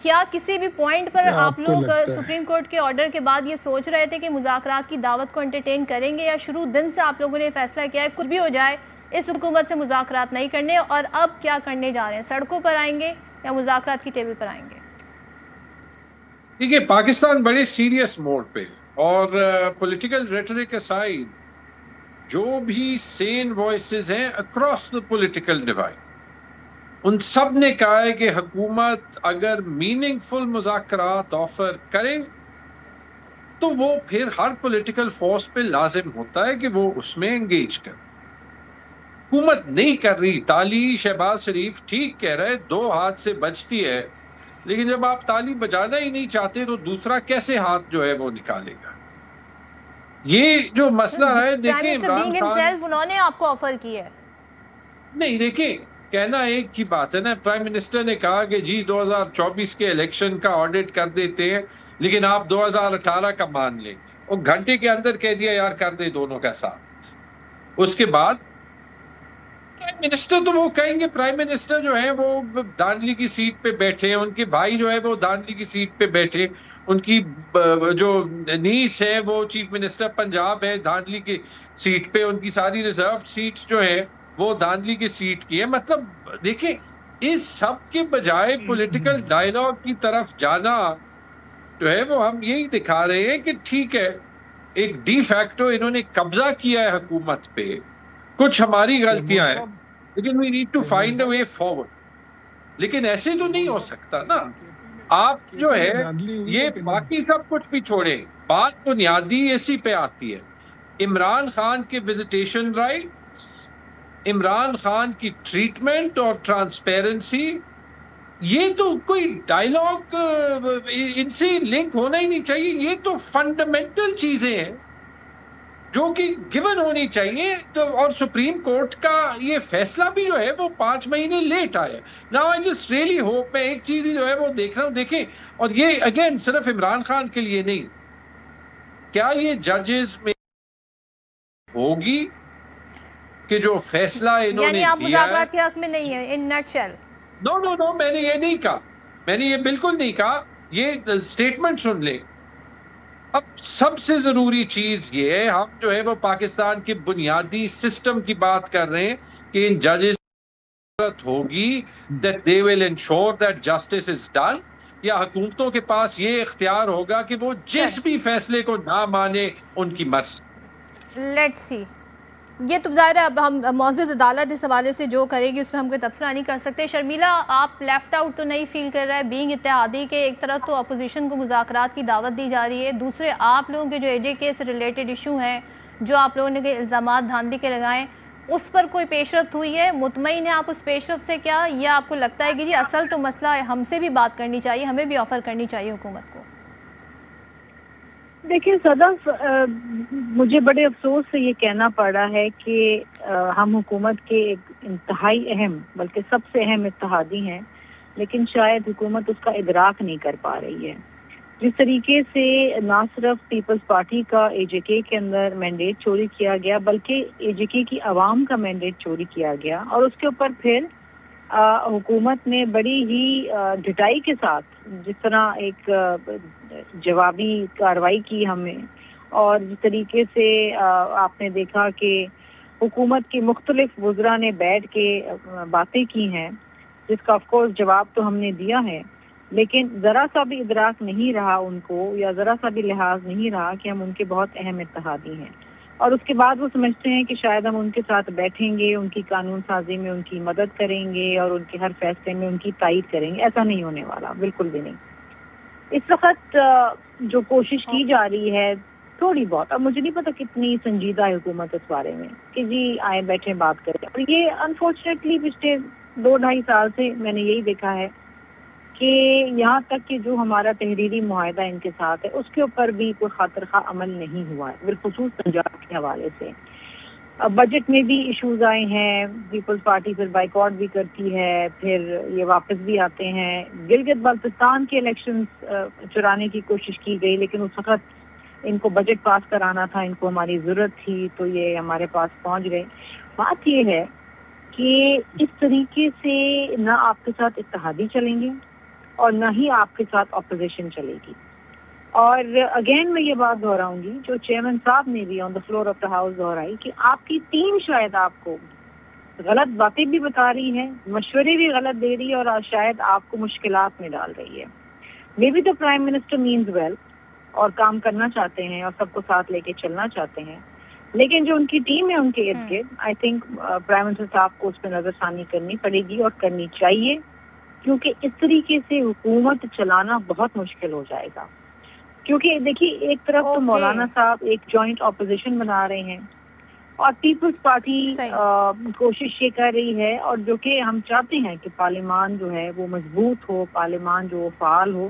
کیا کسی بھی پوائنٹ پر آپ لوگ سپریم کورٹ کے آرڈر کے بعد یہ سوچ رہے تھے کہ مذاکرات کی دعوت کو انٹرٹین کریں گے، یا شروع دن سے آپ لوگوں نے فیصلہ کیا ہے کچھ بھی ہو جائے اس حکومت سے مذاکرات نہیں کرنے، اور اب کیا کرنے جا رہے ہیں؟ سڑکوں پر آئیں گے یا مذاکرات کی ٹیبل پر آئیں گے؟ دیکھیے، پاکستان بڑے سیریس موڈ پہ، اور پولیٹیکل ریٹرک اسائڈ جو بھی سین وائسز ہیں اکراس دا پولیٹیکل ڈیوائڈ، ان سب نے کہا ہے کہ حکومت اگر میننگ فل مذاکرات آفر کرے تو وہ پھر ہر پولیٹیکل فورس پہ لازم ہوتا ہے کہ وہ اس میں انگیج کرے۔ حکومت نہیں کر رہی، تالی شہباز شریف ٹھیک کہہ رہے، 2 ہاتھ سے بجتی ہے، لیکن جب آپ تالی بجانا ہی نہیں چاہتے تو دوسرا کیسے ہاتھ جو ہے وہ نکالے گا؟ یہ جو مسئلہ ہے، دیکھیں عمران خان انہوں نے آپ کو آفر کی ہے۔ نہیں، دیکھیں کہنا ایک ہی بات ہے نا، پرائم منسٹر نے کہا کہ جی 2024 کے الیکشن کا آڈٹ کر دیتے ہیں لیکن آپ 2018 کا مان لیں، اور گھنٹے کے اندر کہہ دیا یار کر دے دونوں کا ساتھ۔ اس کے بعد پرائم منسٹر تو وہ کہیں گے، پرائم منسٹر جو ہے وہ دانلی کی سیٹ پہ بیٹھے ہیں، ان کے بھائی جو ہے وہ دانلی کی سیٹ پہ بیٹھے، ان کی جو نیس ہے وہ چیف منسٹر پنجاب ہے دانلی کی سیٹ پہ، ان کی ساری ریزرو سیٹس جو ہیں وہ دانلی کی سیٹ کی ہے۔ مطلب دیکھیں، اس سب کے بجائے پولیٹیکل ڈائیلاگ کی طرف جانا جو ہے وہ ہم یہی دکھا رہے ہیں کہ ٹھیک ہے، ایک ڈی فیکٹو انہوں نے قبضہ کیا ہے حکومت پہ، کچھ ہماری غلطیاں ہیں لیکن we need to find a way forward. لیکن ایسے تو نہیں ہو سکتا نا، آپ جو ہے یہ باقی سب کچھ بھی چھوڑیں، بات بنیادی اسی پہ آتی ہے، عمران خان کے وزیٹیشن رائٹس، عمران خان کی ٹریٹمنٹ اور ٹرانسپیرنسی، یہ تو کوئی ڈائیلاگ ان سے لنک ہونا ہی نہیں چاہیے، یہ تو فنڈامنٹل چیزیں ہیں جو کہ گیون ہونی چاہیے۔ تو اور سپریم کورٹ کا یہ فیصلہ بھی جو ہے وہ 5 مہینے لیٹ آیا۔ Now I just really hope, میں ایک چیز جو ہے وہ دیکھ رہا ہوں، دیکھیں، اور یہ اگین صرف عمران خان کے لیے نہیں، کیا یہ ججز میں ہوگی کہ جو فیصلہ انہوں نے یعنی آپ دیا ہے، مذاکرات کے حق میں نہیں ہیں ان نٹ شیل؟ نو، میں نے یہ نہیں کہا، میں نے یہ بالکل نہیں کہا، یہ اسٹیٹمنٹ سن لیں۔ اب سب سے ضروری چیز یہ ہے، ہم جو ہے وہ پاکستان کے بنیادی سسٹم کی بات کر رہے ہیں کہ ان ججز ہوگی that they will ensure that justice is done، یا حکومتوں کے پاس یہ اختیار ہوگا کہ وہ جس بھی فیصلے کو نہ مانے ان کی مرضی۔ لیٹس سی، یہ تو ظاہر ہے اب ہم معزز عدالت اس حوالے سے جو کرے گی اس میں ہم کوئی تبصرہ نہیں کر سکتے۔ شرمیلا، آپ لیفٹ آؤٹ تو نہیں فیل کر رہے بینگ اتحادی کے؟ ایک طرف تو اپوزیشن کو مذاکرات کی دعوت دی جا رہی ہے، دوسرے آپ لوگوں کے جو AJ کے سے ریلیٹڈ ایشو ہیں، جو آپ لوگوں نے الزامات دھاندلی کے لگائیں، اس پر کوئی پیش رفت ہوئی ہے؟ مطمئن ہیں آپ اس پیش رفت سے کیا، یا آپ کو لگتا ہے کہ جی اصل تو مسئلہ ہے، ہم سے بھی بات کرنی چاہیے، ہمیں بھی آفر کرنی چاہیے حکومت کو؟ دیکھیں صدف، مجھے بڑے افسوس سے یہ کہنا پڑ رہا ہے کہ ہم حکومت کے ایک انتہائی اہم بلکہ سب سے اہم اتحادی ہیں، لیکن شاید حکومت اس کا ادراک نہیں کر پا رہی ہے۔ جس طریقے سے نہ صرف پیپلز پارٹی کا AJK کے اندر مینڈیٹ چوری کیا گیا، بلکہ AJK کی عوام کا مینڈیٹ چوری کیا گیا، اور اس کے اوپر پھر حکومت نے بڑی ہی ڈٹائی کے ساتھ جس طرح ایک جوابی کارروائی کی ہمیں، اور جس طریقے سے آپ نے دیکھا کہ حکومت کے مختلف وزراء نے بیٹھ کے باتیں کی ہیں، جس کا آف کورس جواب تو ہم نے دیا ہے، لیکن ذرا سا بھی ادراک نہیں رہا ان کو، یا ذرا سا بھی لحاظ نہیں رہا کہ ہم ان کے بہت اہم اتحادی ہیں، اور اس کے بعد وہ سمجھتے ہیں کہ شاید ہم ان کے ساتھ بیٹھیں گے، ان کی قانون سازی میں ان کی مدد کریں گے اور ان کے ہر فیصلے میں ان کی تائید کریں گے۔ ایسا نہیں ہونے والا، بالکل بھی نہیں۔ اس وقت جو کوشش کی جا رہی ہے تھوڑی بہت، اب مجھے نہیں پتا کتنی سنجیدہ ہے حکومت اس بارے میں کہ جی آئے بیٹھے بات کریں، اور یہ انفارچونیٹلی پچھلے 2-2.5 سال سے میں نے یہی دیکھا ہے کہ یہاں تک کہ جو ہمارا تحریری معاہدہ ان کے ساتھ ہے اس کے اوپر بھی کوئی خاطر خواہ عمل نہیں ہوا ہے، بالخصوص پنجاب کے حوالے سے۔ بجٹ میں بھی ایشوز آئے ہیں، پیپلز پارٹی پھر بائیکاٹ بھی کرتی ہے، پھر یہ واپس بھی آتے ہیں۔ گلگت بلتستان کے الیکشنز چرانے کی کوشش کی گئی، لیکن اس وقت ان کو بجٹ پاس کرانا تھا، ان کو ہماری ضرورت تھی، تو یہ ہمارے پاس پہنچ گئے۔ بات یہ ہے کہ اس طریقے سے نہ آپ کے ساتھ اتحادی چلیں گے اور نہ ہی آپ کے ساتھ اپوزیشن چلے گی. اور اگین میں یہ بات دہراؤں گی جو چیئرمین صاحب نے بھی on the floor of the house دہرائی کہ آپ کی ٹیم شاید آپ کو غلط باتیں بھی بتا رہی ہے, مشورے بھی غلط دے رہی ہے, اور شاید آپ کو مشکلات میں ڈال رہی ہے. May be the prime minister means well اور کام کرنا چاہتے ہیں اور سب کو ساتھ لے کے چلنا چاہتے ہیں, لیکن جو ان کی ٹیم ہے ان کے ارد گرد, آئی تھنک پرائم منسٹر صاحب کو اس پہ نظر ثانی کرنی پڑے گی اور کرنی چاہیے, کیونکہ اس طریقے سے حکومت چلانا بہت مشکل ہو جائے گا. کیونکہ دیکھیے ایک طرف تو مولانا صاحب ایک جوائنٹ اپوزیشن بنا رہے ہیں اور پیپلز پارٹی کوشش یہ کر رہی ہے, اور جو کہ ہم چاہتے ہیں کہ پارلیمان جو ہے وہ مضبوط ہو, پارلیمان جو فعال ہو.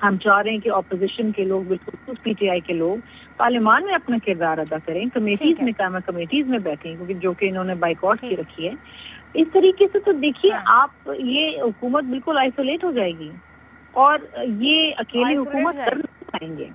ہم چاہ رہے ہیں کہ اپوزیشن کے لوگ, بالخصوص پی ٹی آئی کے لوگ پارلیمان میں اپنا کردار ادا کریں, کمیٹیز میں کمیٹیز میں بیٹھیں, کیونکہ جو کہ انہوں نے بائیکاٹ کی رکھی ہے. اس طریقے سے تو دیکھیے آپ یہ حکومت بالکل آئسولیٹ ہو جائے گی اور یہ اکیلی حکومت کر نہیں پائیں گے.